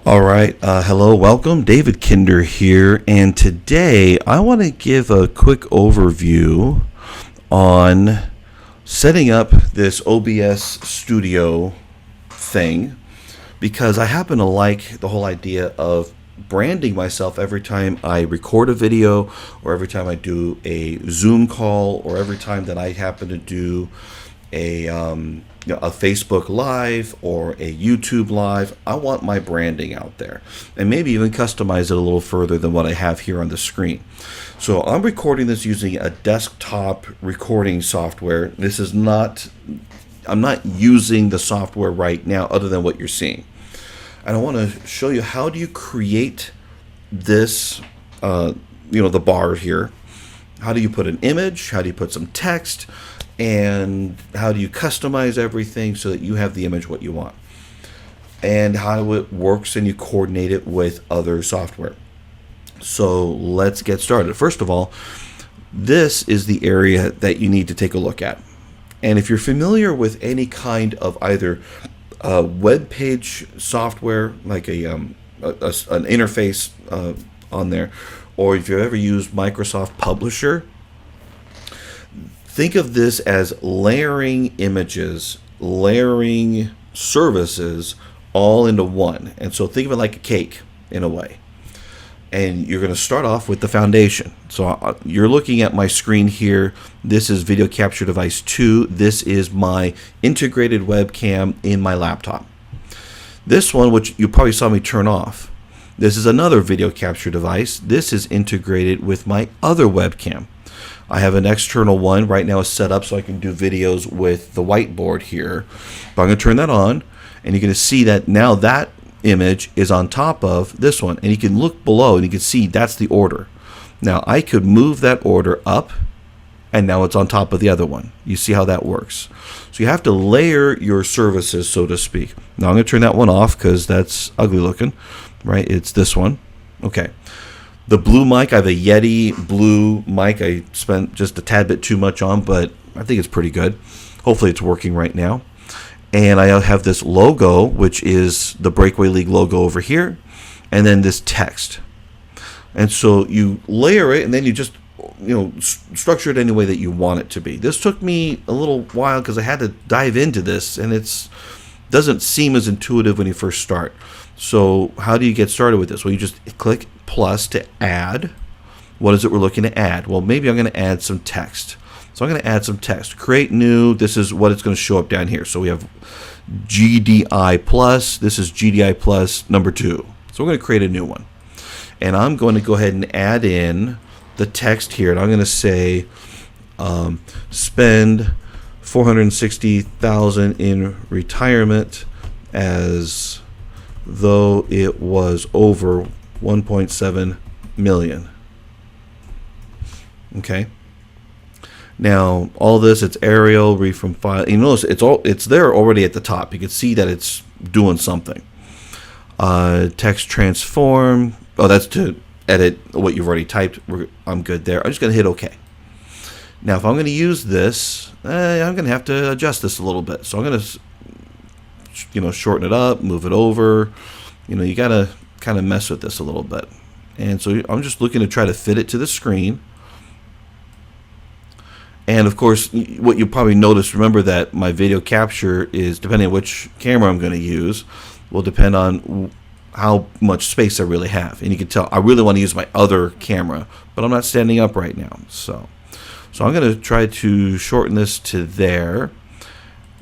All right, hello, welcome. David Kinder here, and today I want to give a quick overview on setting up this OBS Studio thing, because I happen to like the whole idea of branding myself every time I record a video, or every time I do a Zoom call, or every time that I happen to do a Facebook Live or a YouTube Live. I want my branding out there, and maybe even customize it a little further than what I have here on the screen. So I'm recording this using a desktop recording software. I'm not using the software right now other than what you're seeing. And I want to show you, how do you create this, the bar here. How do you put an image? How do you put some text? And how do you customize everything so that you have the image what you want, and how it works, and you coordinate it with other software. So let's get started. First of all, this is the area that you need to take a look at. And if you're familiar with any kind of either web page software, like an interface on there, or if you've ever used Microsoft Publisher, think of this as layering images, layering services all into one. And so think of it like a cake in a way. And you're going to start off with the foundation. So you're looking at my screen here. This is Video Capture Device 2. This is my integrated webcam in my laptop. This one, which you probably saw me turn off, this is another video capture device. This is integrated with my other webcam. I have an external one right now set up so I can do videos with the whiteboard here. But I'm going to turn that on, and you're going to see that now that image is on top of this one. And you can look below and you can see that's the order. Now I could move that order up, and now it's on top of the other one. You see how that works. So you have to layer your services, so to speak. Now I'm going to turn that one off because that's ugly looking, right? It's this one. Okay. The blue mic, I have a Yeti blue mic. I spent just a tad bit too much on, but I think it's pretty good. Hopefully it's working right now. And I have this logo, which is the Breakaway League logo over here, and then this text. And so you layer it, and then you just structure it any way that you want it to be. This took me a little while because I had to dive into this, and it doesn't seem as intuitive when you first start. So how do you get started with this? Well, you just click plus to add. What is it we're looking to add? Well, maybe I'm going to add some text. So I'm going to add some text. Create new. This is what it's going to show up down here. So we have GDI plus. This is GDI plus number 2. So we're going to create a new one. And I'm going to go ahead and add in the text here. And I'm going to say spend $460,000 in retirement as though it was over 1.7 million. Okay. Now all this, it's Arial, read from file. You notice it's there already at the top. You can see that it's doing something. Text transform. Oh, that's to edit what you've already typed. I'm good there. I'm just going to hit OK. Now if I'm going to use this, I'm going to have to adjust this a little bit. So I'm going to shorten it up, move it over. You got to kind of mess with this a little bit. And so I'm just looking to try to fit it to the screen. And of course, what you probably notice, remember that my video capture is, depending on which camera I'm going to use, will depend on how much space I really have. And you can tell I really want to use my other camera, but I'm not standing up right now. So I'm going to try to shorten this to there.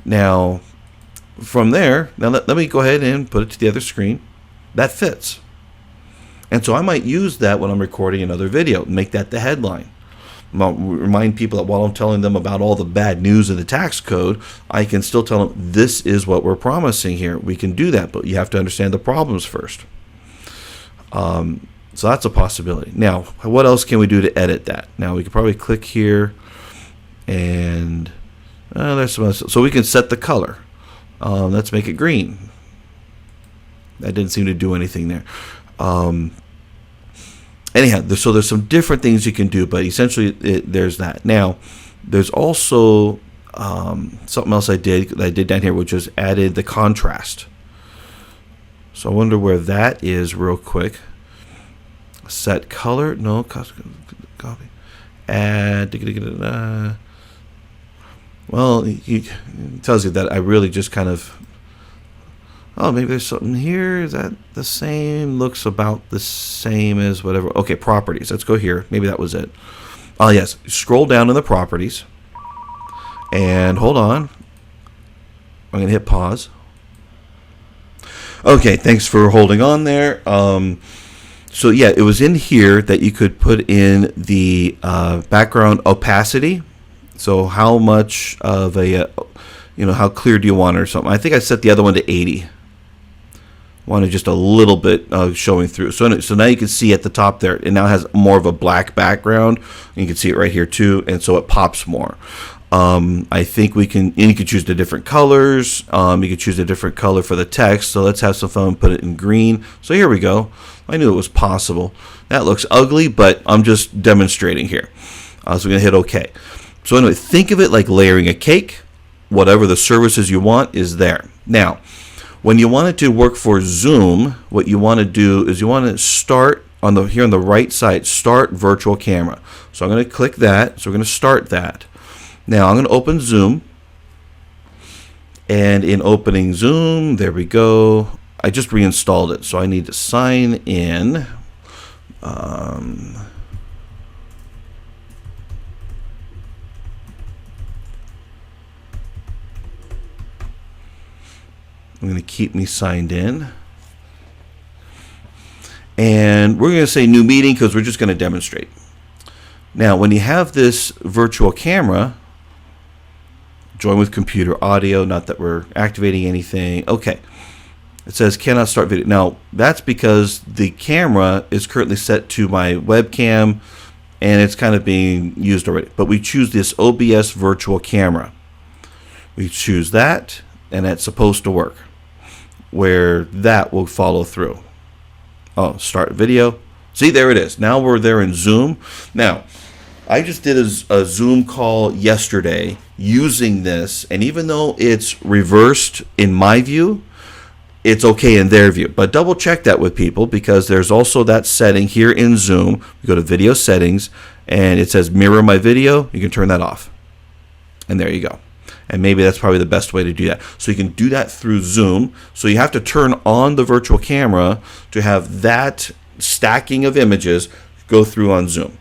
Now from there, let me go ahead and put it to the other screen. That fits. And so I might use that when I'm recording another video, make that the headline. Remind people that while I'm telling them about all the bad news in the tax code, I can still tell them this is what we're promising here. We can do that, but you have to understand the problems first. So that's a possibility. Now, what else can we do to edit that? Now, we could probably click here, and there's some. So we can set the color. Let's make it green. That didn't seem to do anything there. Anyhow, so there's some different things you can do, but essentially there's that. Now, there's also something else I did down here, which was added the contrast. So I wonder where that is real quick. Set color, no, copy. Add, well, it tells you that I really just kind of, oh, maybe there's something here. Is that the same? Looks about the same as whatever. Okay, properties. Let's go here. Maybe that was it. Oh, yes. Scroll down in the properties. And hold on. I'm going to hit pause. Okay, thanks for holding on there. So, yeah, it was in here that you could put in the background opacity. So how much of a, how clear do you want it or something? I think I set the other one to 80. Wanted just a little bit showing through. So now you can see at the top there, it now has more of a black background. You can see it right here too, and so it pops more. I think we can, and you can choose the different colors. You can choose a different color for the text. So let's have some fun and put it in green. So here we go. I knew it was possible. That looks ugly, but I'm just demonstrating here. So we're going to hit OK. So anyway, think of it like layering a cake. Whatever the services you want is there. Now, when you want it to work for Zoom, what you want to do is you want to start here on the right side, start virtual camera. So I'm going to click that. So we're going to start that. Now I'm going to open Zoom. And in opening Zoom, there we go. I just reinstalled it, so I need to sign in. I'm going to keep me signed in. And we're going to say new meeting because we're just going to demonstrate. Now, when you have this virtual camera, join with computer audio, not that we're activating anything. Okay. It says cannot start video. Now, that's because the camera is currently set to my webcam and it's kind of being used already. But we choose this OBS virtual camera. We choose that, and that's supposed to work, where that will follow through. Oh, start video. See, there it is. Now we're there in Zoom. Now, I just did a Zoom call yesterday using this, and even though it's reversed in my view, it's okay in their view. But double check that with people, because there's also that setting here in Zoom. You go to video settings and it says mirror my video. You can turn that off. And there you go. And maybe that's probably the best way to do that. So you can do that through Zoom. So you have to turn on the virtual camera to have that stacking of images go through on Zoom.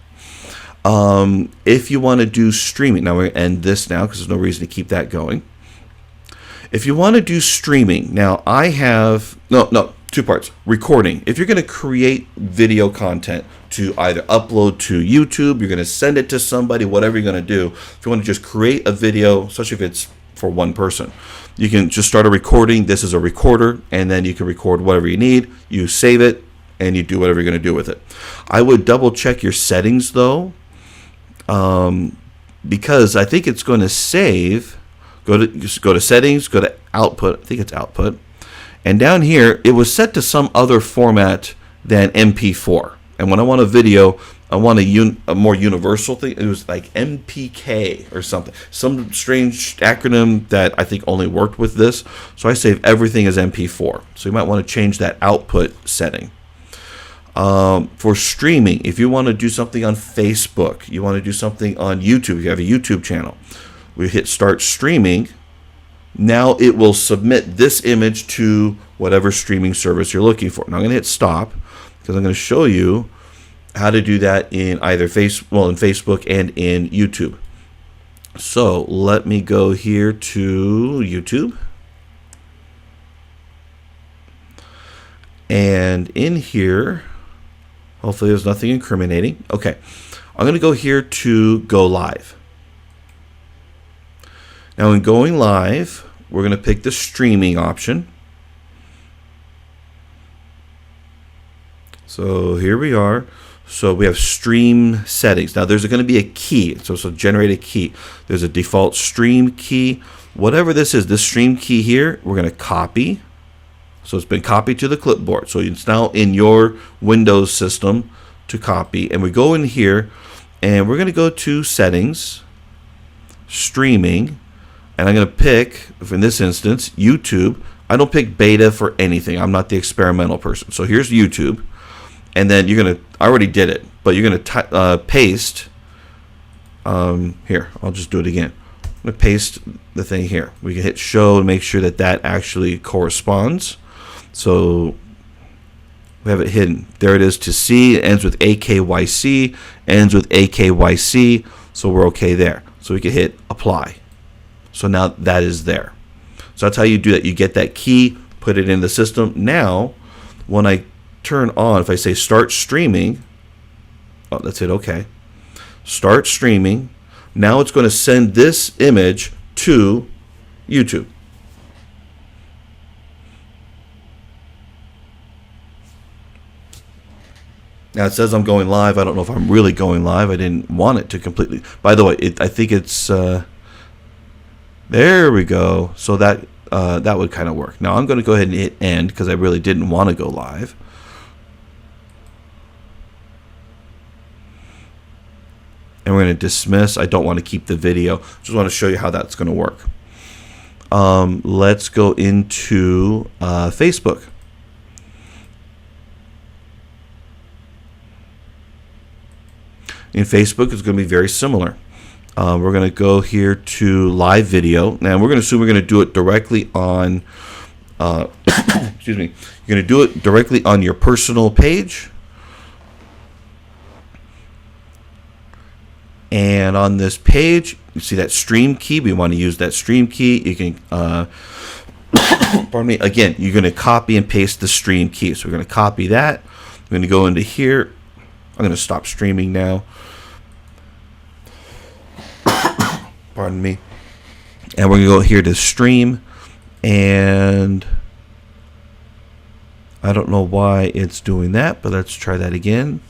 If you want to do streaming, now we're going to end this now because there's no reason to keep that going. If you want to do streaming, now I have, two parts. Recording. If you're going to create video content to either upload to YouTube, you're going to send it to somebody, whatever you're going to do. If you want to just create a video, especially if it's for one person, you can just start a recording. This is a recorder, and then you can record whatever you need. You save it, and you do whatever you're going to do with it. I would double check your settings, though, because I think it's going to save. Go to settings, go to output. I think it's output. And down here, it was set to some other format than MP4. And when I want a video, I want a more universal thing. It was like MPK or something. Some strange acronym that I think only worked with this. So I save everything as MP4. So you might want to change that output setting. For streaming, if you want to do something on Facebook, you want to do something on YouTube, you have a YouTube channel. We hit start streaming. Now it will submit this image to whatever streaming service you're looking for. Now I'm going to hit stop because I'm going to show you how to do that in either in Facebook and in YouTube. So let me go here to YouTube. And in here, hopefully there's nothing incriminating. Okay, I'm going to go here to go live. Now in going live, we're going to pick the streaming option. So here we are. So we have stream settings. Now there's going to be a key. So generate a key. There's a default stream key. Whatever this is, this stream key here, we're going to copy. So it's been copied to the clipboard. So it's now in your Windows system to copy. And we go in here and we're going to go to settings, streaming. And I'm going to pick, in this instance, YouTube. I don't pick beta for anything. I'm not the experimental person. So here's YouTube. And then you're going to, I already did it, but you're going to paste, here, I'll just do it again. I'm going to paste the thing here. We can hit show and make sure that that actually corresponds. So we have it hidden. There it is to C. It ends with AKYC, ends with AKYC. So we're okay there. So we can hit apply. So now that is there. So that's how you do that. You get that key, put it in the system. Now, when I turn on, if I say start streaming, oh, that's it, okay. Start streaming. Now it's going to send this image to YouTube. Now it says I'm going live. I don't know if I'm really going live. I didn't want it to completely. By the way, I think it's there we go. So that that would kind of work. Now I'm going to go ahead and hit end because I really didn't want to go live. And we're going to dismiss. I don't want to keep the video. Just want to show you how that's going to work. Let's go into Facebook. In Facebook, it's going to be very similar. We're going to go here to live video. Now, we're going to assume we're going to do it directly on, excuse me, you're going to do it directly on your personal page. And on this page, you see that stream key. We want to use that stream key. You can, pardon me, again, you're going to copy and paste the stream key. So we're going to copy that. I'm going to go into here. I'm going to stop streaming now. Pardon me. And we're going to go here to stream. And I don't know why it's doing that, but let's try that again.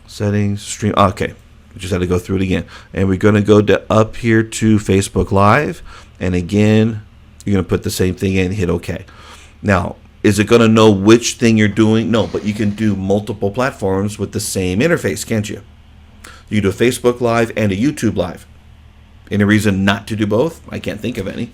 Settings, stream. Okay. We just had to go through it again. And we're going to go to up here to Facebook Live. And again, you're going to put the same thing in, hit OK. Now, is it going to know which thing you're doing? No, but you can do multiple platforms with the same interface, can't you? You can do a Facebook Live and a YouTube Live. Any reason not to do both? I can't think of any.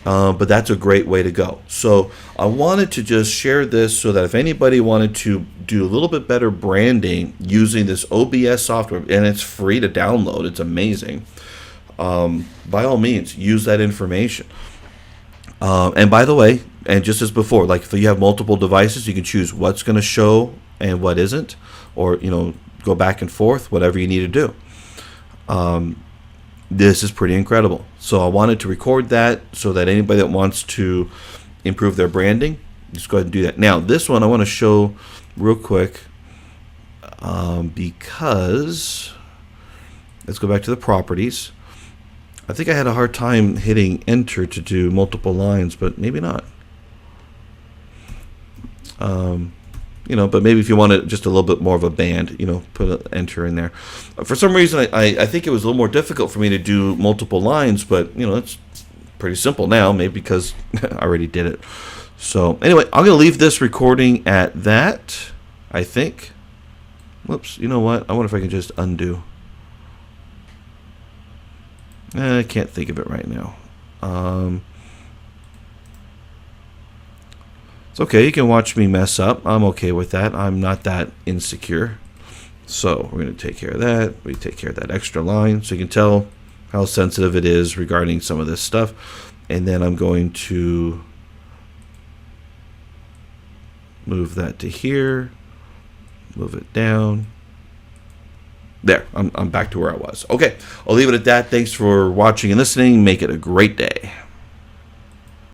But that's a great way to go. So I wanted to just share this so that if anybody wanted to do a little bit better branding using this OBS software, and it's free to download, it's amazing, by all means, use that information. And by the way, and just as before, like if you have multiple devices, you can choose what's going to show and what isn't, or, you know, go back and forth, whatever you need to do. This is pretty incredible. So I wanted to record that so that anybody that wants to improve their branding, just go ahead and do that. Now, this one I want to show real quick because let's go back to the properties. I think I had a hard time hitting enter to do multiple lines, but maybe not. You know, but maybe if you wanted just a little bit more of a band, you know, put an enter in there. For some reason, I think it was a little more difficult for me to do multiple lines, but, you know, it's pretty simple now, maybe because I already did it. So, anyway, I'm going to leave this recording at that, I think. Whoops, you know what? I wonder if I can just undo. I can't think of it right now. It's okay, you can watch me mess up. I'm okay with that. I'm not that insecure. So we're going to take care of that. We take care of that extra line so you can tell how sensitive it is regarding some of this stuff. And then I'm going to move that to here. Move it down. There, I'm back to where I was. Okay, I'll leave it at that. Thanks for watching and listening. Make it a great day.